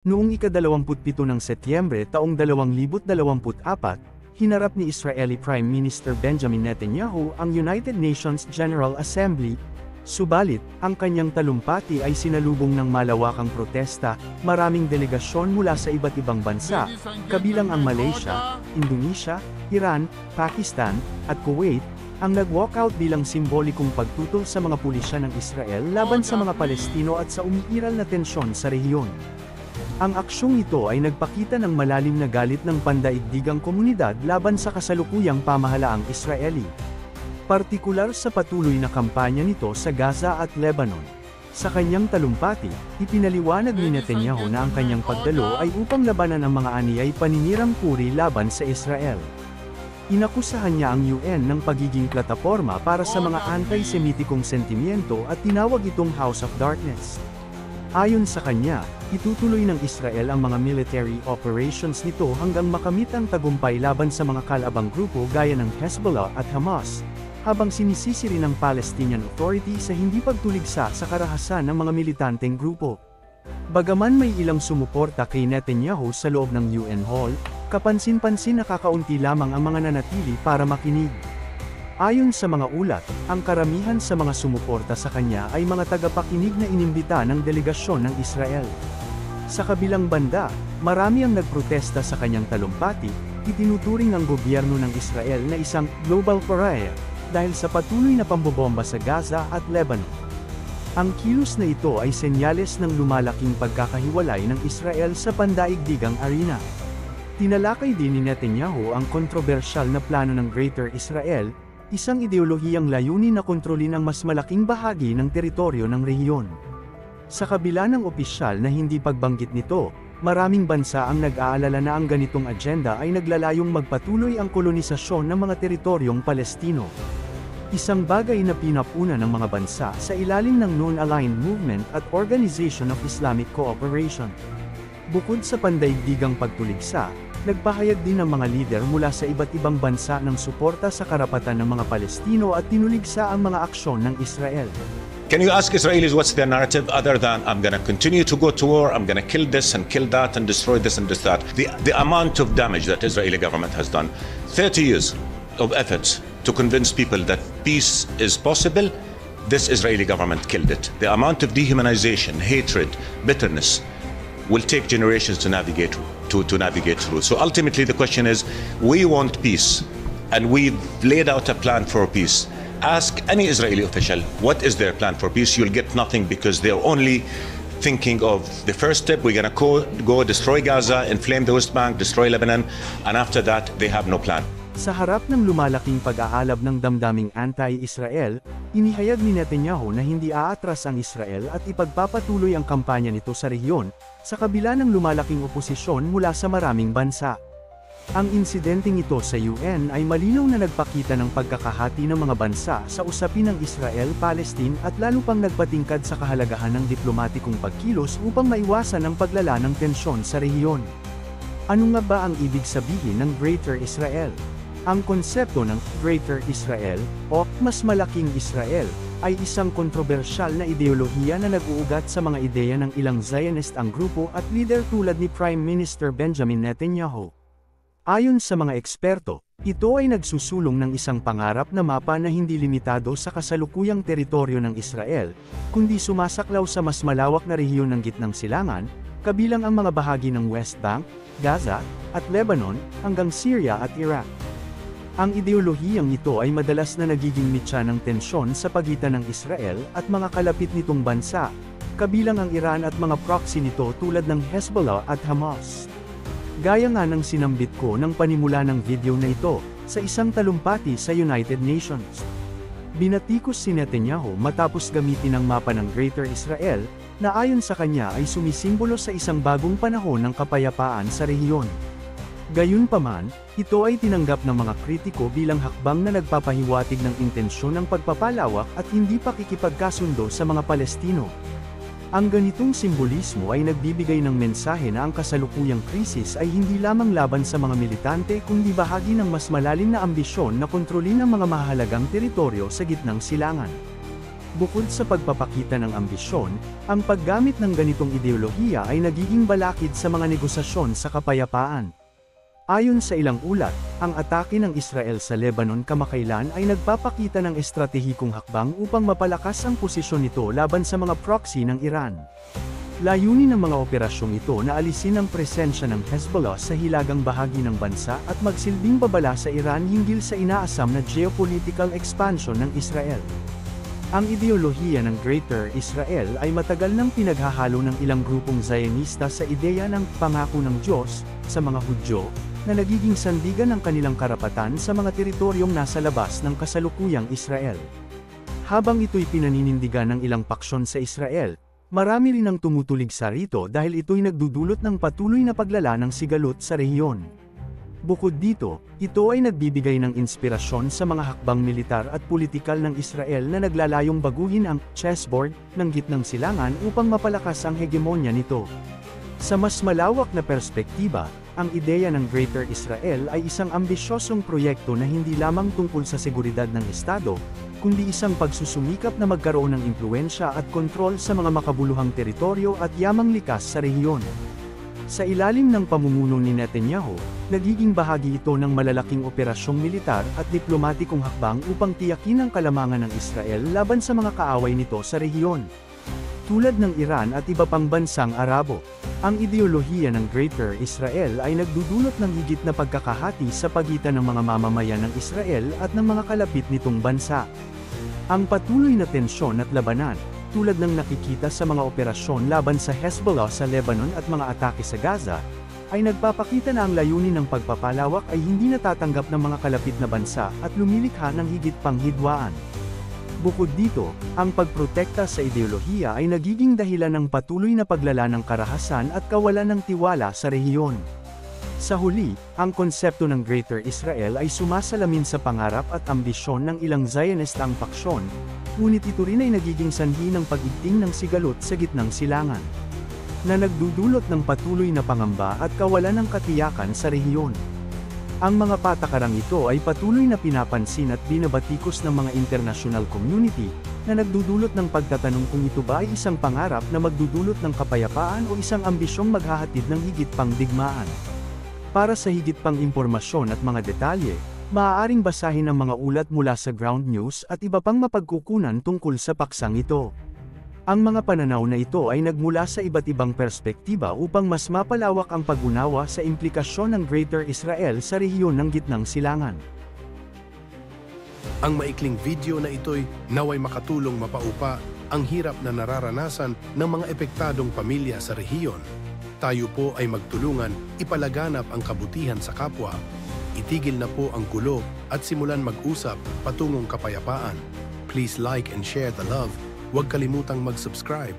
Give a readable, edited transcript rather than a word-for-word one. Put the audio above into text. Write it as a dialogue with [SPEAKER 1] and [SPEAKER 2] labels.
[SPEAKER 1] Noong ika-27 ng Setyembre taong 2024, hinarap ni Israeli Prime Minister Benjamin Netanyahu ang United Nations General Assembly, subalit, ang kanyang talumpati ay sinalubong ng malawakang protesta, maraming delegasyon mula sa iba't ibang bansa, kabilang ang Malaysia, Indonesia, Iran, Pakistan, at Kuwait, ang nag-walkout bilang simbolikong pagtutol sa mga pulisya ng Israel laban sa mga Palestino at sa umiiral na tensyon sa rehiyon. Ang aksyong ito ay nagpakita ng malalim na galit ng pandaigdigang komunidad laban sa kasalukuyang pamahalaang Israeli. Partikular sa patuloy na kampanya nito sa Gaza at Lebanon. Sa kanyang talumpati, ipinaliwanag ni Netanyahu na ang kanyang pagdalo ay upang labanan ang mga aniyay paninirang puri laban sa Israel. Inakusahan niya ang UN ng pagiging plataporma para sa mga anti-Semitikong sentimiento at tinawag itong House of Darkness. Ayon sa kanya, itutuloy ng Israel ang mga military operations nito hanggang makamit ang tagumpay laban sa mga kalabang grupo gaya ng Hezbollah at Hamas, habang sinisisi rin ng Palestinian Authority sa hindi pagtuligsa sa karahasan ng mga militanteng grupo. Bagaman may ilang sumuporta kay Netanyahu sa loob ng UN Hall, kapansin-pansin na kakaunti lamang ang mga nanatili para makinig. Ayon sa mga ulat, ang karamihan sa mga sumuporta sa kanya ay mga tagapakinig na inimbita ng delegasyon ng Israel. Sa kabilang banda, marami ang nagprotesta sa kanyang talumpati, itinuturing ng gobyerno ng Israel na isang global pariah dahil sa patuloy na pambobomba sa Gaza at Lebanon. Ang kilos na ito ay senyales ng lumalaking pagkakahiwalay ng Israel sa pandaigdigang arena. Tinalakay din ni Netanyahu ang kontrobersyal na plano ng Greater Israel, isang ideolohiyang layunin na kontrolin ang mas malaking bahagi ng teritoryo ng rehiyon. Sa kabila ng opisyal na hindi pagbanggit nito, maraming bansa ang nag-aalala na ang ganitong agenda ay naglalayong magpatuloy ang kolonisasyon ng mga teritoryong Palestino. Isang bagay na pinapuna ng mga bansa sa ilalim ng Non-Aligned Movement at Organization of Islamic Cooperation. Bukod sa pandaigdigang pagtuligsa, nagpahayag din ng mga lider mula sa iba't ibang bansa ng suporta sa karapatan ng mga Palestino at tinuligsa ang mga aksyon ng Israel.
[SPEAKER 2] Can you ask Israelis what's their narrative other than I'm going to continue to go to war, I'm going to kill this and kill that and destroy this and this that. The amount of damage that Israeli government has done, 30 years of efforts to convince people that peace is possible, this Israeli government killed it. The amount of dehumanization, hatred, bitterness will take generations to navigate through. So ultimately the question is, we want peace, and we've laid out a plan for peace. Ask any Israeli official, what is their plan for peace? You'll get nothing, because they're only thinking of the first step, we're gonna go destroy Gaza, inflame the West Bank, destroy Lebanon, and after that, they have no plan.
[SPEAKER 1] Sa harap ng lumalaking pag-aalab ng damdaming anti-Israel, inihayag ni Netanyahu na hindi aatras ang Israel at ipagpapatuloy ang kampanya nito sa rehiyon, sa kabila ng lumalaking oposisyon mula sa maraming bansa. Ang insidenteng ito sa UN ay malinaw na nagpakita ng pagkakahati ng mga bansa sa usapin ng Israel-Palestine at lalo pang nagpatingkad sa kahalagahan ng diplomatikong pagkilos upang maiwasan ang paglala ng tensyon sa rehiyon. Ano nga ba ang ibig sabihin ng Greater Israel? Ang konsepto ng Greater Israel, o mas malaking Israel, ay isang kontrobersyal na ideolohiya na nag-uugat sa mga ideya ng ilang Zionist ang grupo at leader tulad ni Prime Minister Benjamin Netanyahu. Ayon sa mga eksperto, ito ay nagsusulong ng isang pangarap na mapa na hindi limitado sa kasalukuyang teritoryo ng Israel, kundi sumasaklaw sa mas malawak na rehiyon ng Gitnang Silangan, kabilang ang mga bahagi ng West Bank, Gaza, at Lebanon, hanggang Syria at Iraq. Ang ideolohiyang ito ay madalas na nagiging mitya ng tensyon sa pagitan ng Israel at mga kalapit nitong bansa, kabilang ang Iran at mga proxy nito tulad ng Hezbollah at Hamas. Gaya nga ng sinambit ko ng panimula ng video na ito, sa isang talumpati sa United Nations. Binatikos si Netanyahu matapos gamitin ang mapa ng Greater Israel, na ayon sa kanya ay sumisimbolo sa isang bagong panahon ng kapayapaan sa rehiyon. Gayunpaman, ito ay tinanggap ng mga kritiko bilang hakbang na nagpapahiwatig ng intensyon ng pagpapalawak at hindi pakikipagkasundo sa mga Palestino. Ang ganitong simbolismo ay nagbibigay ng mensahe na ang kasalukuyang krisis ay hindi lamang laban sa mga militante kundi bahagi ng mas malalim na ambisyon na kontrolin ang mga mahalagang teritoryo sa Gitnang Silangan. Bukod sa pagpapakita ng ambisyon, ang paggamit ng ganitong ideolohiya ay nagiging balakid sa mga negosasyon sa kapayapaan. Ayon sa ilang ulat, ang atake ng Israel sa Lebanon kamakailan ay nagpapakita ng estratehikong hakbang upang mapalakas ang posisyon nito laban sa mga proxy ng Iran. Layunin ng mga operasyong ito na alisin ang presensya ng Hezbollah sa hilagang bahagi ng bansa at magsilbing babala sa Iran hinggil sa inaasam na geopolitical expansion ng Israel. Ang ideolohiya ng Greater Israel ay matagal nang pinaghahalo ng ilang grupong Zionista sa ideya ng pangako ng Diyos sa mga Hudyo, na nagiging sandigan ng kanilang karapatan sa mga teritoryong nasa labas ng kasalukuyang Israel. Habang ito'y pinaninindigan ng ilang paksyon sa Israel, marami rin ang tumutulig sa rito dahil ito'y nagdudulot ng patuloy na paglala ng sigalot sa rehiyon. Bukod dito, ito ay nagbibigay ng inspirasyon sa mga hakbang militar at politikal ng Israel na naglalayong baguhin ang chessboard ng gitnang silangan upang mapalakas ang hegemonya nito. Sa mas malawak na perspektiba, ang ideya ng Greater Israel ay isang ambisyosong proyekto na hindi lamang tungkol sa seguridad ng Estado, kundi isang pagsusumikap na magkaroon ng impluensya at kontrol sa mga makabuluhang teritoryo at yamang likas sa rehiyon. Sa ilalim ng pamumuno ni Netanyahu, nagiging bahagi ito ng malalaking operasyong militar at diplomatikong hakbang upang tiyakin ang kalamangan ng Israel laban sa mga kaaway nito sa rehiyon. Tulad ng Iran at iba pang bansang Arabo, ang ideolohiya ng Greater Israel ay nagdudulot ng higit na pagkakahati sa pagitan ng mga mamamayan ng Israel at ng mga kalapit nitong bansa. Ang patuloy na tensyon at labanan, tulad ng nakikita sa mga operasyon laban sa Hezbollah sa Lebanon at mga atake sa Gaza, ay nagpapakita na ang layunin ng pagpapalawak ay hindi natatanggap ng mga kalapit na bansa at lumilikha ng higit pang hidwaan. Bukod dito, ang pagprotekta sa ideolohiya ay nagiging dahilan ng patuloy na paglala ng karahasan at kawalan ng tiwala sa rehiyon. Sa huli, ang konsepto ng Greater Israel ay sumasalamin sa pangarap at ambisyon ng ilang Zionistang paksyon, ngunit ito rin ay nagiging sanhi ng pag-igting ng sigalot sa gitnang silangan, na nagdudulot ng patuloy na pangamba at kawalan ng katiyakan sa rehiyon. Ang mga patakarang ito ay patuloy na pinapansin at binabatikos ng mga international community, na nagdudulot ng pagtatanong kung ito ba ay isang pangarap na magdudulot ng kapayapaan o isang ambisyong maghahatid ng higit pang digmaan. Para sa higit pang impormasyon at mga detalye, maaaring basahin ang mga ulat mula sa Ground News at iba pang mapagkukunan tungkol sa paksang ito. Ang mga pananaw na ito ay nagmula sa iba't ibang perspektiba upang mas mapalawak ang pag-unawa sa implikasyon ng Greater Israel sa rehiyon ng gitnang silangan.
[SPEAKER 3] Ang maikling video na ito'y naway makatulong mapaupa ang hirap na nararanasan ng mga epektadong pamilya sa rehiyon. Tayo po ay magtulungan ipalaganap ang kabutihan sa kapwa. Itigil na po ang gulo at simulan mag-usap patungong kapayapaan. Please like and share the love. Huwag kalimutang mag-subscribe.